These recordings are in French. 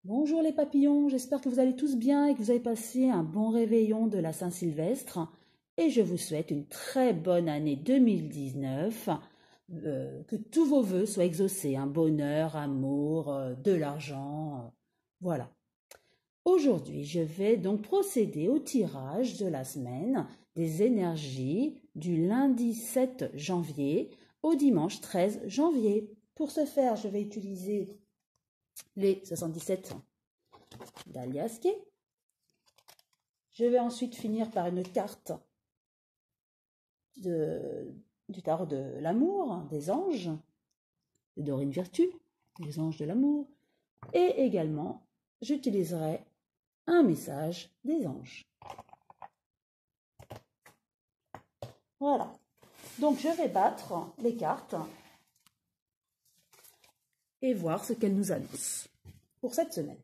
Bonjour les papillons, j'espère que vous allez tous bien et que vous avez passé un bon réveillon de la Saint-Sylvestre. Et je vous souhaite une très bonne année 2019, que tous vos vœux soient exaucés, un bonheur, amour, de l'argent, voilà. Aujourd'hui, je vais donc procéder au tirage de la semaine des énergies du lundi 7 janvier au dimanche 13 janvier. Pour ce faire, je vais utiliser les 77 d'Aliaské. Je vais ensuite finir par une carte du tarot de l'amour, des anges, de Dorine Virtue, des anges de l'amour. Et également, j'utiliserai un message des anges. Voilà. Donc, je vais battre les cartes et voir ce qu'elles nous annoncent pour cette semaine.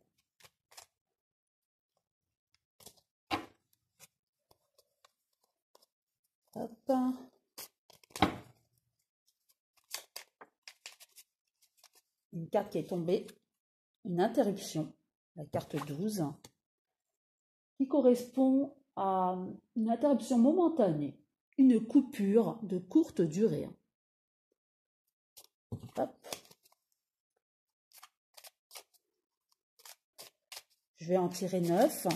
Hop. Une carte qui est tombée, une interruption, la carte 12, qui correspond à une interruption momentanée, une coupure de courte durée. Hop. Je vais en tirer 9,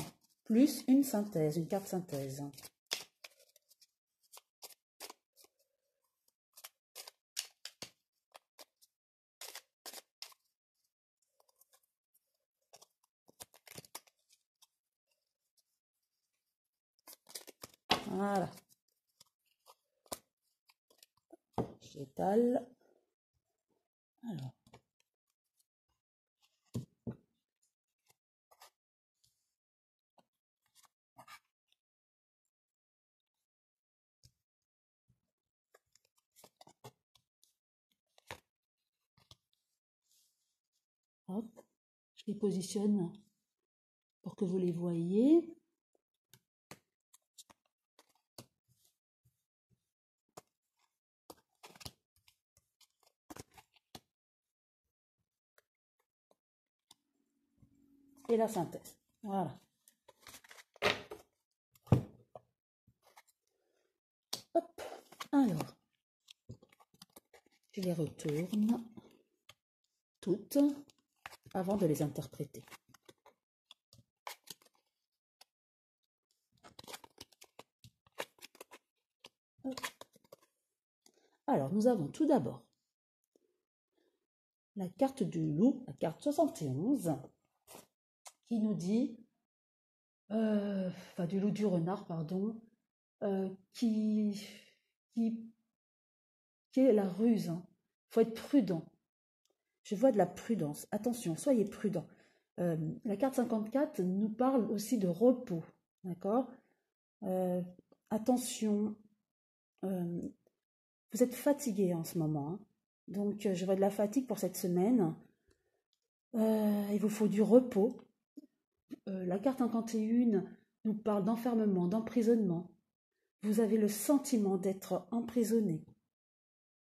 plus une synthèse, une carte synthèse. Voilà. J'étale. Alors. Hop. Je les positionne pour que vous les voyez. Et la synthèse. Voilà. Hop. Alors, je les retourne toutes avant de les interpréter. Hop. Alors, nous avons tout d'abord la carte du loup, la carte 71, qui nous dit, du loup du renard, pardon, qui est la ruse. Il faut être prudent. Je vois de la prudence. Attention, soyez prudent. La carte 54 nous parle aussi de repos. D'accord? Attention, vous êtes fatigué en ce moment. Hein. Donc, je vois de la fatigue pour cette semaine. Il vous faut du repos. La carte 51 nous parle d'enfermement, d'emprisonnement. Vous avez le sentiment d'être emprisonné.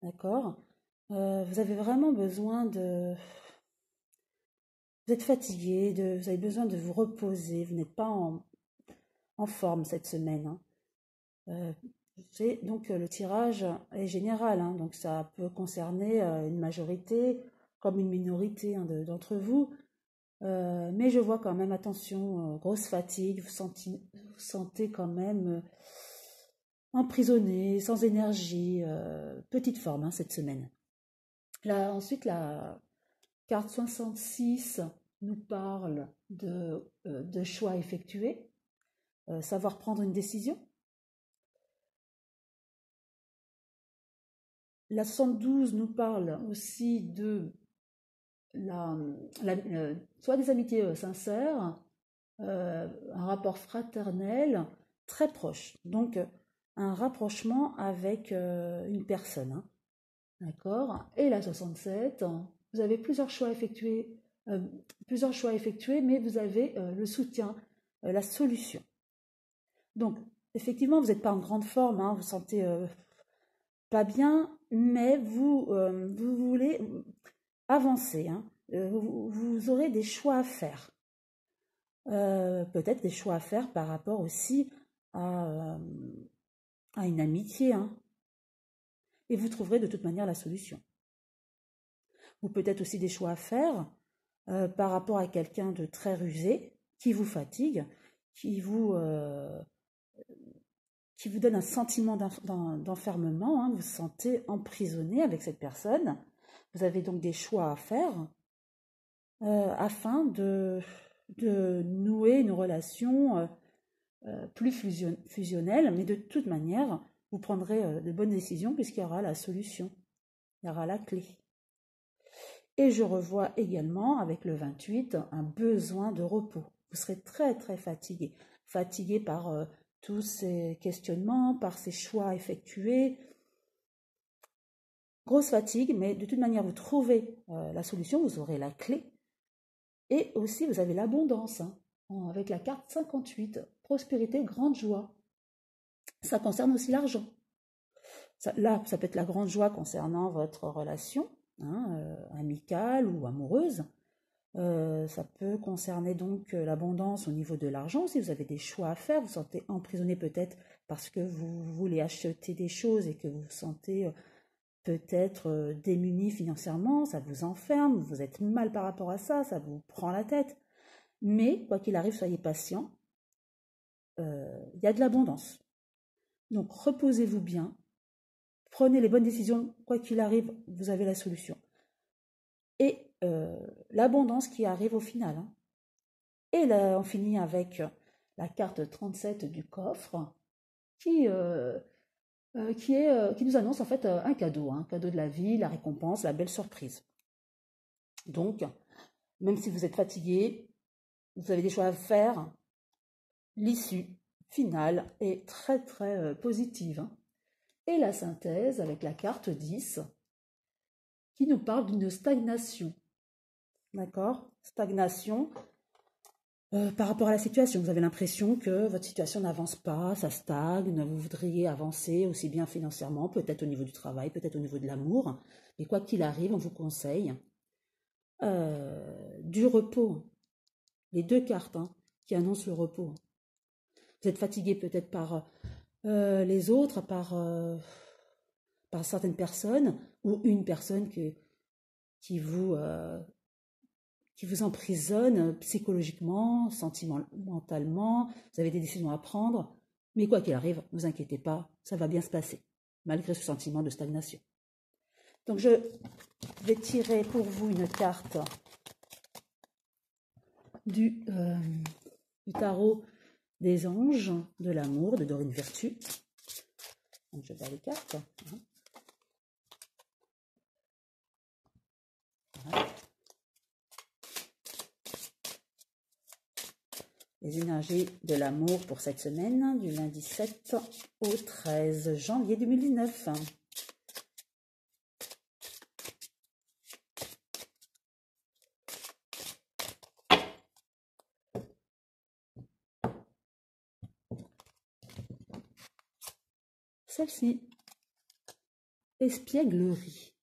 D'accord? Vous avez vraiment besoin de... Vous êtes fatigué, vous avez besoin de vous reposer. Vous n'êtes pas en forme cette semaine. Hein. Donc le tirage est général, hein, donc ça peut concerner une majorité comme une minorité d'entre vous. Mais je vois quand même, attention, grosse fatigue, vous sentez quand même emprisonné, sans énergie, petite forme hein, cette semaine. Là, ensuite, la carte 66 nous parle de choix effectués, savoir prendre une décision. La 72 nous parle aussi de soit des amitiés sincères, un rapport fraternel très proche. Donc, un rapprochement avec une personne. Hein. D'accord? Et la 67, vous avez plusieurs choix effectués, mais vous avez le soutien, la solution. Donc, effectivement, vous n'êtes pas en grande forme, hein, vous sentez pas bien, mais vous voulez avancer. Hein. vous aurez des choix à faire. Peut-être des choix à faire par rapport aussi à une amitié, hein. Et vous trouverez de toute manière la solution. Ou peut-être aussi des choix à faire par rapport à quelqu'un de très rusé, qui vous fatigue, qui vous donne un sentiment d'enfermement, hein. Vous vous sentez emprisonné avec cette personne. Vous avez donc des choix à faire afin de nouer une relation plus fusionnelle, mais de toute manière, vous prendrez de bonnes décisions puisqu'il y aura la solution, il y aura la clé. Et je revois également, avec le 28, un besoin de repos. Vous serez très très fatigué. Fatigué par tous ces questionnements, par ces choix effectués. Grosse fatigue, mais de toute manière, vous trouvez la solution, vous aurez la clé. Et aussi, vous avez l'abondance, hein, avec la carte 58, prospérité, grande joie. Ça concerne aussi l'argent. Là, ça peut être la grande joie concernant votre relation, hein, amicale ou amoureuse. Ça peut concerner donc l'abondance au niveau de l'argent. Si vous avez des choix à faire, vous vous sentez emprisonné peut-être parce que vous voulez acheter des choses et que vous vous sentez peut-être démuni financièrement, ça vous enferme, vous êtes mal par rapport à ça, ça vous prend la tête. Mais, quoi qu'il arrive, soyez patient. Il y a de l'abondance. Donc, reposez-vous bien. Prenez les bonnes décisions. Quoi qu'il arrive, vous avez la solution. Et l'abondance qui arrive au final. Hein. Et là, on finit avec la carte 37 du coffre qui nous annonce en fait un cadeau. Un cadeau de la vie, la récompense, la belle surprise. Donc, même si vous êtes fatigué, vous avez des choix à faire, l'issue finale est très très positive. Hein. Et la synthèse avec la carte 10 qui nous parle d'une stagnation. D'accord? Stagnation par rapport à la situation. Vous avez l'impression que votre situation n'avance pas, ça stagne, vous voudriez avancer aussi bien financièrement, peut-être au niveau du travail, peut-être au niveau de l'amour. Mais quoi qu'il arrive, on vous conseille du repos. Les deux cartes hein, qui annoncent le repos. Vous êtes fatigué peut-être par les autres, par certaines personnes, ou une personne qui vous emprisonne psychologiquement, sentimentalement, vous avez des décisions à prendre, mais quoi qu'il arrive, ne vous inquiétez pas, ça va bien se passer, malgré ce sentiment de stagnation. Donc je vais tirer pour vous une carte du tarot des anges, de l'amour, de Dorine Virtue. Donc je vais les cartes. Voilà. Les énergies de l'amour pour cette semaine, du lundi 7 au 13 janvier 2019. Celle-ci, espièglerie.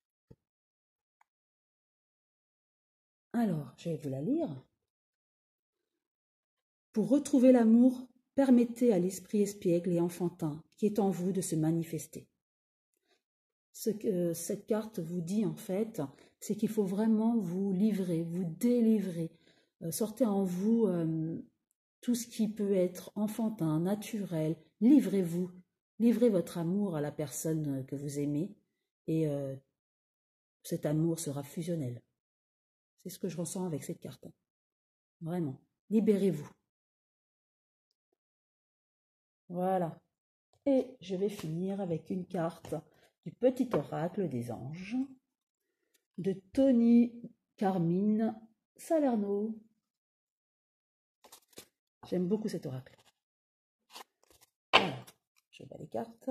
Alors, je vais vous la lire. Pour retrouver l'amour, permettez à l'esprit espiègle et enfantin qui est en vous de se manifester. Ce que cette carte vous dit en fait, c'est qu'il faut vraiment vous livrer, vous délivrer, sortez en vous tout ce qui peut être enfantin, naturel, livrez-vous, livrez votre amour à la personne que vous aimez et cet amour sera fusionnel. C'est ce que je ressens avec cette carte. Vraiment, libérez-vous. Voilà. Et je vais finir avec une carte du petit oracle des anges de Tony Carmine Salerno. J'aime beaucoup cet oracle. Voilà. Je bats les cartes.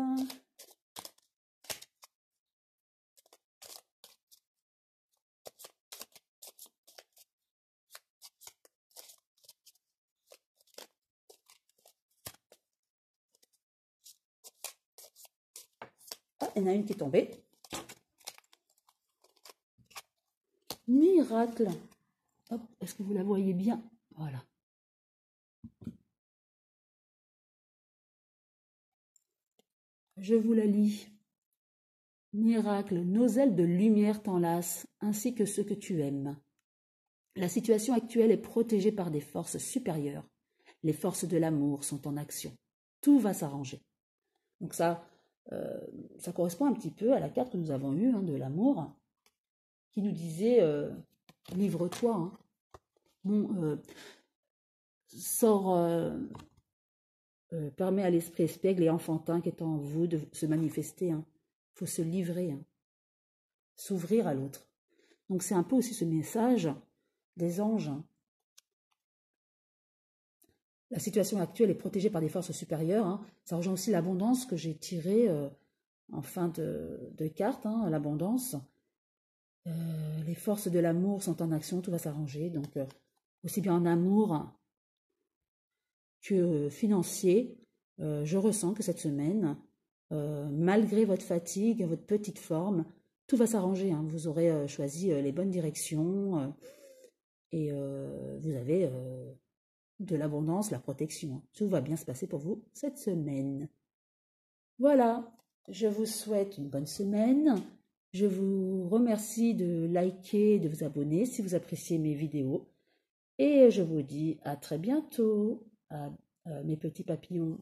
Ah, il y en a une qui est tombée. miracle. Hop, est-ce que vous la voyez bien? Voilà. Je vous la lis. Miracle, nos ailes de lumière t'enlacent, ainsi que ceux que tu aimes. La situation actuelle est protégée par des forces supérieures. Les forces de l'amour sont en action. Tout va s'arranger. Donc ça correspond un petit peu à la carte que nous avons eue de l'amour, qui nous disait livre-toi, permet à l'esprit espiègle et enfantin qui est en vous de se manifester. Il faut se livrer, s'ouvrir à l'autre. Donc c'est un peu aussi ce message des anges. La situation actuelle est protégée par des forces supérieures. Ça rejoint aussi l'abondance que j'ai tirée en fin de carte, l'abondance. Les forces de l'amour sont en action, tout va s'arranger. Donc, aussi bien en amour que financier, je ressens que cette semaine, malgré votre fatigue, votre petite forme, tout va s'arranger. Vous aurez choisi les bonnes directions et vous avez de l'abondance, la protection. Tout va bien se passer pour vous cette semaine. Voilà, je vous souhaite une bonne semaine. Je vous remercie de liker et de vous abonner si vous appréciez mes vidéos. Et je vous dis à très bientôt, mes petits papillons.